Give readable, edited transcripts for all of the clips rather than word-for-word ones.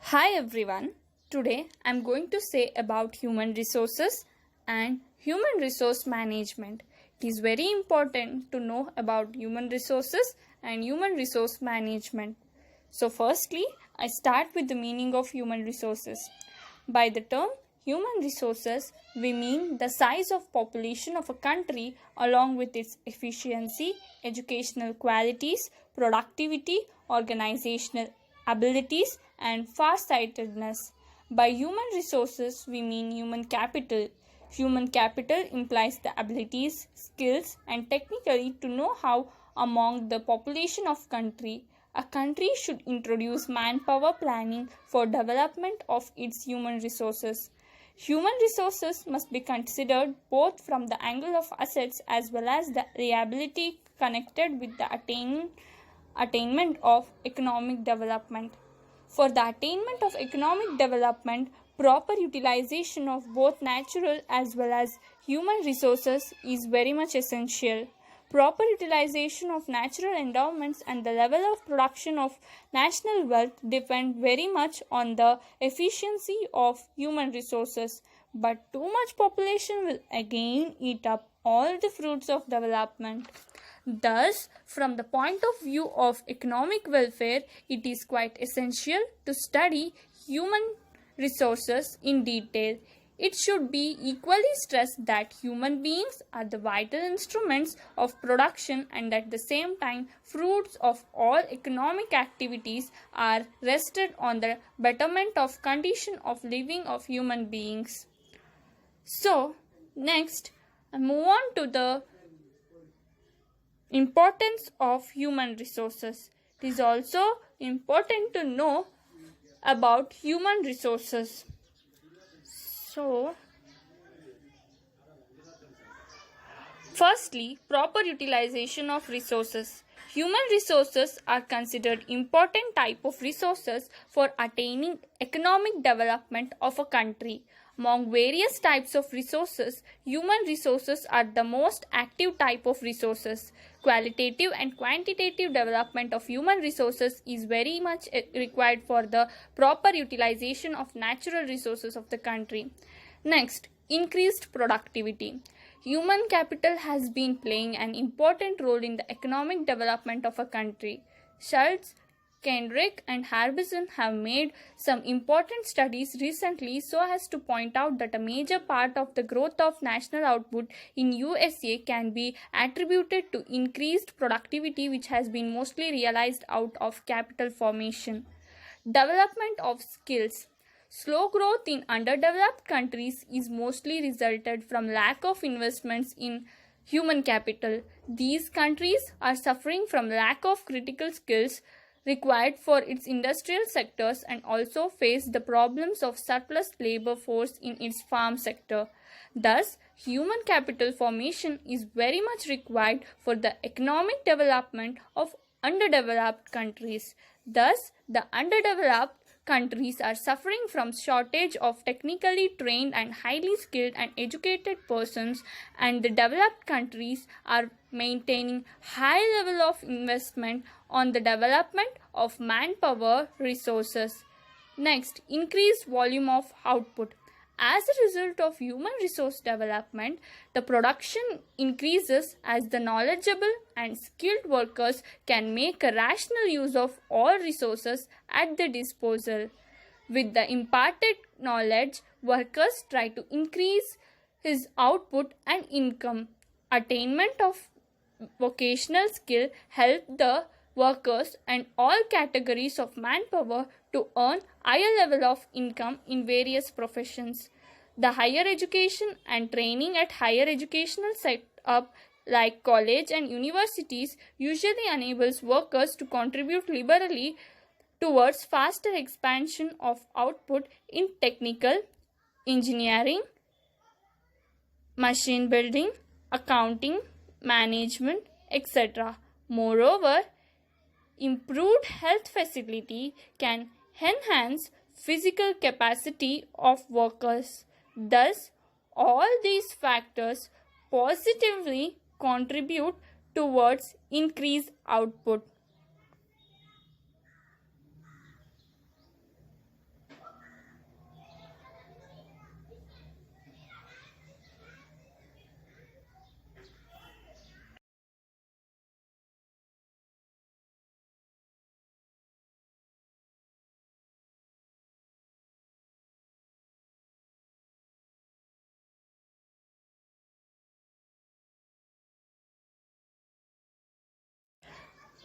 Hi everyone. Today I'm going to say about human resources and human resource management. It is very important to know about human resources and human resource management. So firstly, I start with the meaning of human resources. By the term human resources, we mean the size of population of a country along with its efficiency, educational qualities, productivity, organizational abilities, and farsightedness. By human resources, we mean human capital. Human capital implies the abilities, skills, and technically to know how among the population of country. A country should introduce manpower planning for development of its human resources. Human resources must be considered both from the angle of assets as well as the reliability connected with the attainment of economic development. For the attainment of economic development, proper utilization of both natural as well as human resources is very much essential. Proper utilization of natural endowments and the level of production of national wealth depend very much on the efficiency of human resources. But too much population will again eat up all the fruits of development. Thus, from the point of view of economic welfare, it is quite essential to study human resources in detail. It should be equally stressed that human beings are the vital instruments of production and at the same time fruits of all economic activities are rested on the betterment of condition of living of human beings. So, next, I move on to the importance of human resources. It is also important to know about human resources. So, firstly, proper utilization of resources. Human resources are considered important type of resources for attaining economic development of a country. Among various types of resources, human resources are the most active type of resources. Qualitative and quantitative development of human resources is very much required for the proper utilization of natural resources of the country. Next, increased productivity. Human capital has been playing an important role in the economic development of a country. Schultz, Kendrick, and Harbison have made some important studies recently so as to point out that a major part of the growth of national output in USA can be attributed to increased productivity, which has been mostly realized out of capital formation. Development of skills. Slow growth in underdeveloped countries is mostly resulted from lack of investments in human capital. These countries are suffering from lack of critical skills required for its industrial sectors and also face the problems of surplus labor force in its farm sector. Thus, human capital formation is very much required for the economic development of underdeveloped countries. Thus, the underdeveloped countries are suffering from shortage of technically trained and highly skilled and educated persons, and the developed countries are maintaining high level of investment on the development of manpower resources. Next, increased volume of output. As a result of human resource development, the production increases as the knowledgeable and skilled workers can make a rational use of all resources at their disposal. With the imparted knowledge, workers try to increase his output and income. Attainment of vocational skill help the workers and all categories of manpower to earn higher level of income in various professions. The higher education and training at higher educational setup like college and universities usually enables workers to contribute liberally towards faster expansion of output in technical, engineering, machine building, accounting, management, etc. Moreover, improved health facility can enhance physical capacity of workers. Thus, all these factors positively contribute towards increased output.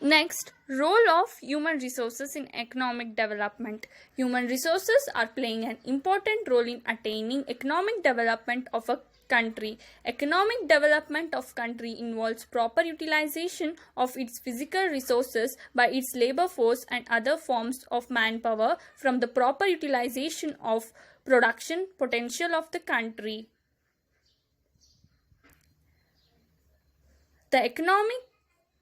Next, role of human resources in economic development. Human resources are playing an important role in attaining economic development of a country. Economic development of country involves proper utilization of its physical resources by its labor force and other forms of manpower from the proper utilization of production potential of the country. The economic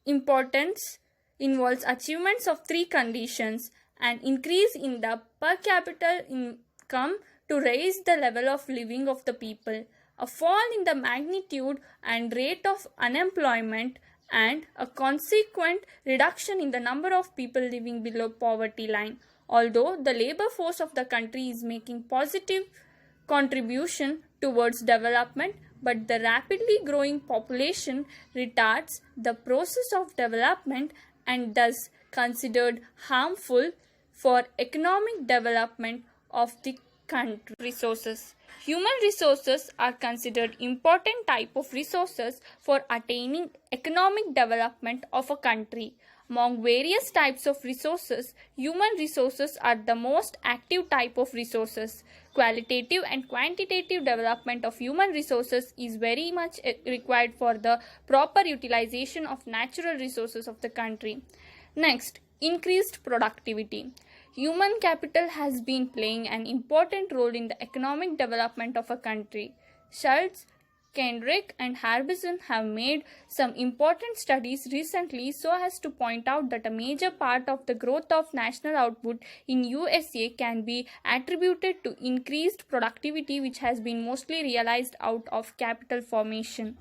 importance involves achievements of three conditions: an increase in the per capita income to raise the level of living of the people, a fall in the magnitude and rate of unemployment, and a consequent reduction in the number of people living below poverty line. Although the labor force of the country is making positive contribution towards development, but the rapidly growing population retards the process of development and thus considered harmful for economic development of the country. Resources. Human resources are considered important type of resources for attaining economic development of a country. Among various types of resources, human resources are the most active type of resources. Qualitative and quantitative development of human resources is very much required for the proper utilization of natural resources of the country. Next, increased productivity. Human capital has been playing an important role in the economic development of a country. Schultz, Kendrick and Harbison have made some important studies recently so as to point out that a major part of the growth of national output in USA can be attributed to increased productivity, which has been mostly realized out of capital formation.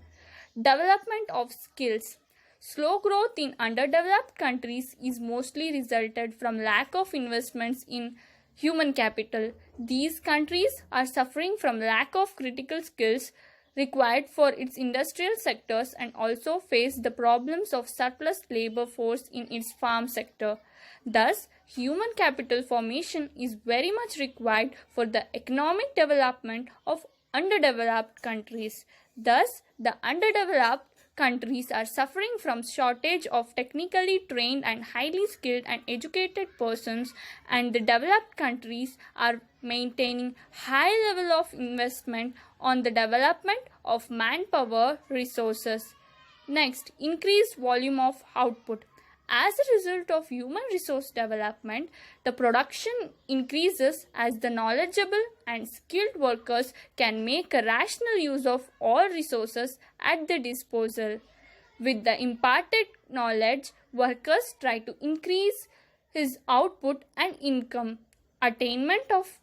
Development of skills. Slow growth in underdeveloped countries is mostly resulted from lack of investments in human capital. These countries are suffering from lack of critical skills required for its industrial sectors and also face the problems of surplus labor force in its farm sector. Thus, human capital formation is very much required for the economic development of underdeveloped countries. Thus, the underdeveloped countries are suffering from shortage of technically trained and highly skilled and educated persons, and the developed countries are maintaining high level of investment on the development of manpower resources. Next, increased volume of output. As a result of human resource development, the production increases as the knowledgeable and skilled workers can make a rational use of all resources at their disposal. With the imparted knowledge, workers try to increase his output and income. Attainment of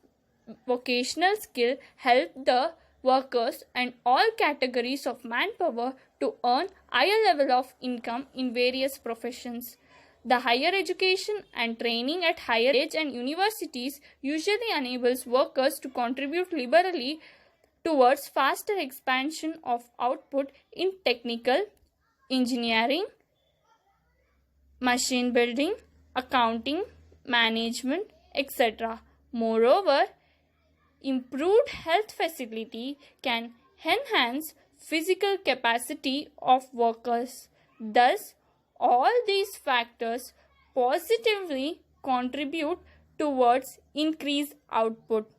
vocational skill help the workers and all categories of manpower to earn higher level of income in various professions. The higher education and training at higher age and universities usually enables workers to contribute liberally towards faster expansion of output in technical, engineering, machine building, accounting, management, etc. Moreover, improved health facility can enhance physical capacity of workers. Thus, all these factors positively contribute towards increased output.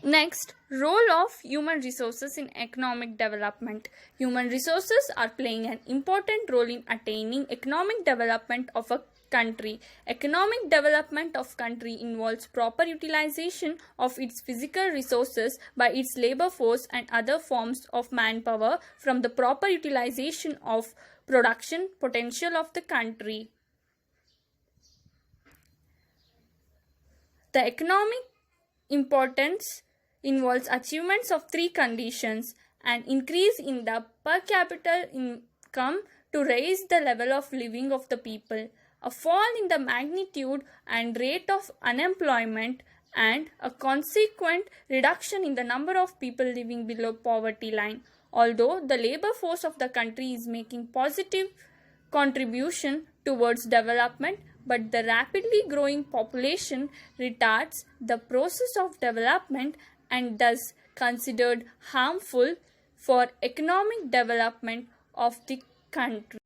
Next, role of human resources in economic development. Human resources are playing an important role in attaining economic development of a country. Economic development of country involves proper utilization of its physical resources by its labor force and other forms of manpower from the proper utilization of production potential of the country. The economic importance involves achievements of three conditions: an increase in the per capita income to raise the level of living of the people, a fall in the magnitude and rate of unemployment, and a consequent reduction in the number of people living below poverty line. Although the labor force of the country is making positive contribution towards development, but the rapidly growing population retards the process of development and thus considered harmful for economic development of the country.